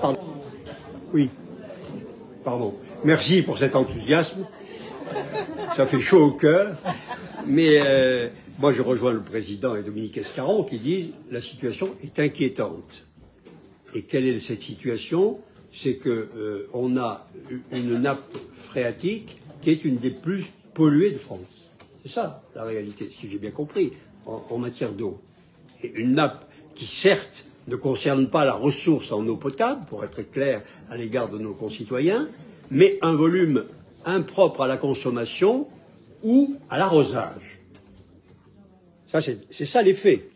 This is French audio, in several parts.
Pardon. Oui, pardon. Merci pour cet enthousiasme. Ça fait chaud au cœur. Mais moi, je rejoins le président et Dominique Escarron qui disent la situation est inquiétante. Et quelle est cette situation? C'est que on a une nappe phréatique qui est une des plus polluées de France. C'est ça la réalité, si j'ai bien compris, en matière d'eau. Et une nappe qui, certes, ne concerne pas la ressource en eau potable, pour être clair à l'égard de nos concitoyens, mais un volume impropre à la consommation ou à l'arrosage. Ça, c'est ça les faits.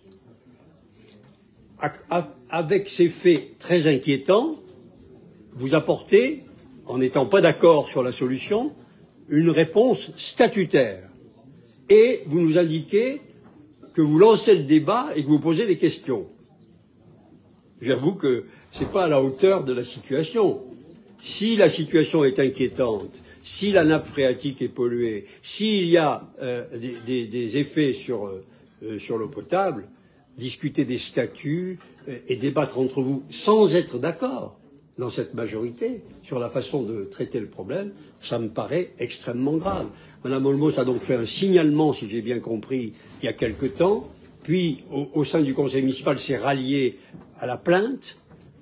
Avec ces faits très inquiétants, vous apportez, en n'étant pas d'accord sur la solution, une réponse statutaire. Et vous nous indiquez que vous lancez le débat et que vous posez des questions. J'avoue que ce n'est pas à la hauteur de la situation. Si la situation est inquiétante, si la nappe phréatique est polluée, s'il y a des effets sur l'eau potable, discuter des statuts et débattre entre vous sans être d'accord dans cette majorité sur la façon de traiter le problème, ça me paraît extrêmement grave. Madame Olmos a donc fait un signalement, si j'ai bien compris, il y a quelque temps, puis au sein du conseil municipal s'est rallié à la plainte.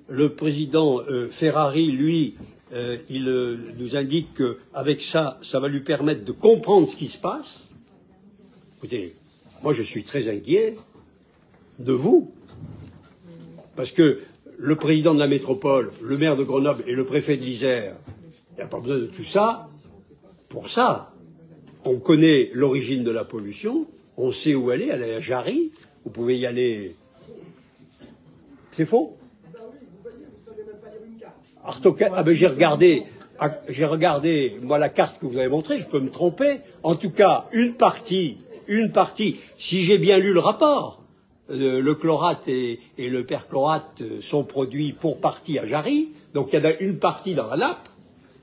Le président Ferrari, lui, il nous indique qu'avec ça, ça va lui permettre de comprendre ce qui se passe. Écoutez, moi je suis très inquiet de vous, parce que le président de la métropole, le maire de Grenoble et le préfet de l'Isère, il n'y a pas besoin de tout ça pour ça. On connaît l'origine de la pollution, on sait où elle est à Jarry, vous pouvez y aller. C'est faux? Ah ben j'ai regardé, moi la carte que vous avez montrée, je peux me tromper. En tout cas, une partie, si j'ai bien lu le rapport, le chlorate et le perchlorate sont produits pour partie à Jarry, donc il y en a une partie dans la nappe,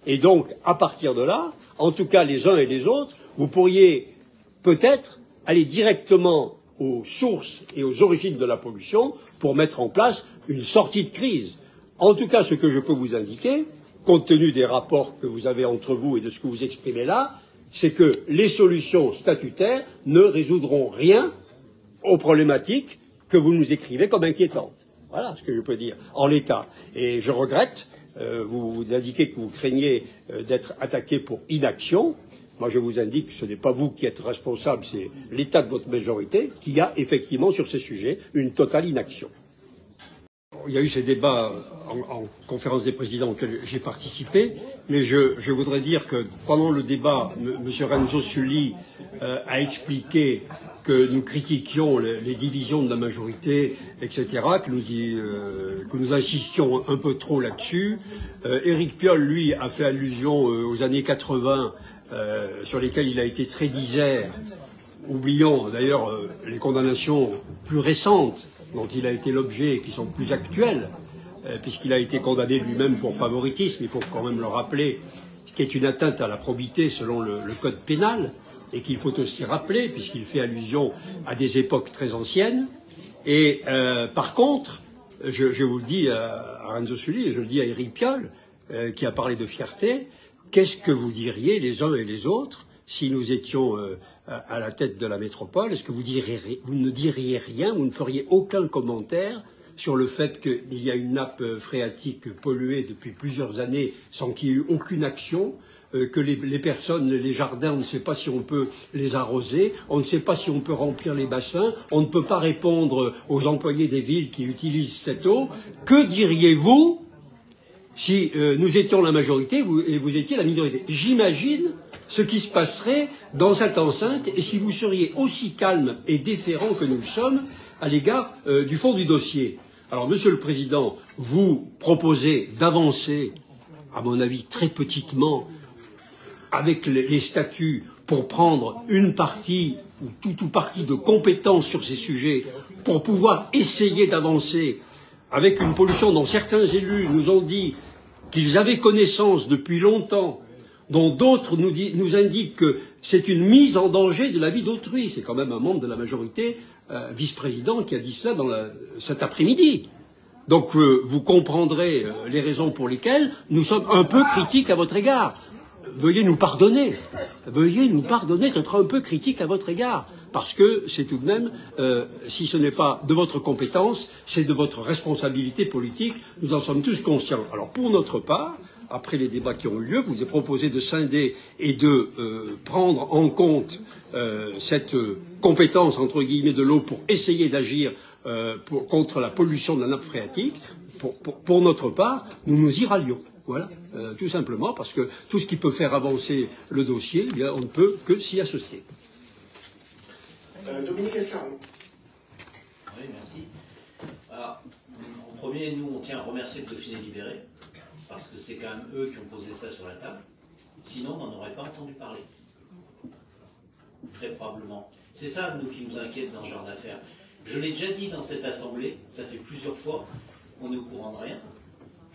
et donc à partir de là, en tout cas les uns et les autres, vous pourriez peut-être aller directement aux sources et aux origines de la pollution pour mettre en place une sortie de crise. En tout cas, ce que je peux vous indiquer, compte tenu des rapports que vous avez entre vous et de ce que vous exprimez là, c'est que les solutions statutaires ne résoudront rien aux problématiques que vous nous écrivez comme inquiétantes. Voilà ce que je peux dire en l'état. Et je regrette, vous indiquez que vous craignez d'être attaqué pour inaction. Moi, je vous indique que ce n'est pas vous qui êtes responsable, c'est l'état de votre majorité qui a effectivement sur ces sujets une totale inaction. Il y a eu ces débats en conférence des présidents auxquels j'ai participé, mais je voudrais dire que pendant le débat, M. Renzo Sully a expliqué que nous critiquions les divisions de la majorité, etc., que nous insistions un peu trop là-dessus. Éric Piolle, lui, a fait allusion aux années 80, sur lesquelles il a été très disert, oubliant d'ailleurs les condamnations plus récentes dont il a été l'objet et qui sont plus actuelles, puisqu'il a été condamné lui-même pour favoritisme, il faut quand même le rappeler, ce qui est une atteinte à la probité selon le code pénal, et qu'il faut aussi rappeler, puisqu'il fait allusion à des époques très anciennes. Et par contre, je vous le dis à Renzo Sully, et je le dis à Éric Piolle, qui a parlé de fierté, qu'est-ce que vous diriez les uns et les autres si nous étions à la tête de la métropole? Est-ce que vous ne diriez rien, vous ne feriez aucun commentaire sur le fait qu'il y a une nappe phréatique polluée depuis plusieurs années sans qu'il y ait eu aucune action, que les personnes, les jardins, on ne sait pas si on peut les arroser, on ne sait pas si on peut remplir les bassins, on ne peut pas répondre aux employés des villes qui utilisent cette eau? Que diriez-vous si nous étions la majorité et vous étiez la minorité? J'imagine ce qui se passerait dans cette enceinte et si vous seriez aussi calme et déférent que nous le sommes à l'égard du fond du dossier. Alors, Monsieur le Président, vous proposez d'avancer, à mon avis, très petitement, avec les statuts pour prendre une partie ou tout partie de compétences sur ces sujets pour pouvoir essayer d'avancer avec une pollution dont certains élus nous ont dit qu'ils avaient connaissance depuis longtemps, dont d'autres nous indiquent que c'est une mise en danger de la vie d'autrui. C'est quand même un membre de la majorité vice-président qui a dit cela cet après-midi. Donc vous comprendrez les raisons pour lesquelles nous sommes un peu critiques à votre égard. Veuillez nous pardonner d'être un peu critiques à votre égard, parce que c'est tout de même, si ce n'est pas de votre compétence, c'est de votre responsabilité politique, nous en sommes tous conscients. Alors pour notre part, après les débats qui ont eu lieu, vous est proposé de scinder et de prendre en compte cette compétence, entre guillemets, de l'eau pour essayer d'agir contre la pollution de la nappe phréatique. Pour notre part, nous nous y rallions. Voilà, tout simplement parce que tout ce qui peut faire avancer le dossier, eh bien, on ne peut que s'y associer. Dominique Escaron. Oui, merci. Alors, en premier, nous, on tient à remercier le Dauphiné Libéré, parce que c'est quand même eux qui ont posé ça sur la table. Sinon, on n'en aurait pas entendu parler. Très probablement. C'est ça, nous, qui nous inquiète dans ce genre d'affaires. Je l'ai déjà dit dans cette assemblée, ça fait plusieurs fois, on est au courant de rien,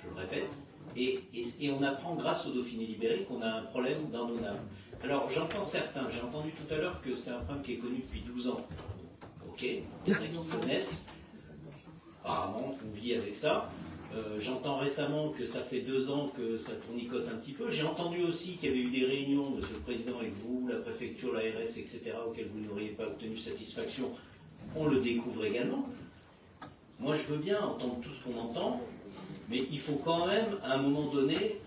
je le répète, et on apprend grâce au Dauphiné Libéré qu'on a un problème dans nos nappes. Alors j'entends certains, j'ai entendu tout à l'heure que c'est un problème qui est connu depuis 12 ans. Ok, il y en a qui connaissent, apparemment on vit avec ça. J'entends récemment que ça fait 2 ans que ça tournicote un petit peu. J'ai entendu aussi qu'il y avait eu des réunions, Monsieur le Président, avec vous, la préfecture, l'ARS, etc., auxquelles vous n'auriez pas obtenu satisfaction. On le découvre également. Moi, je veux bien entendre tout ce qu'on entend, mais il faut quand même, à un moment donné,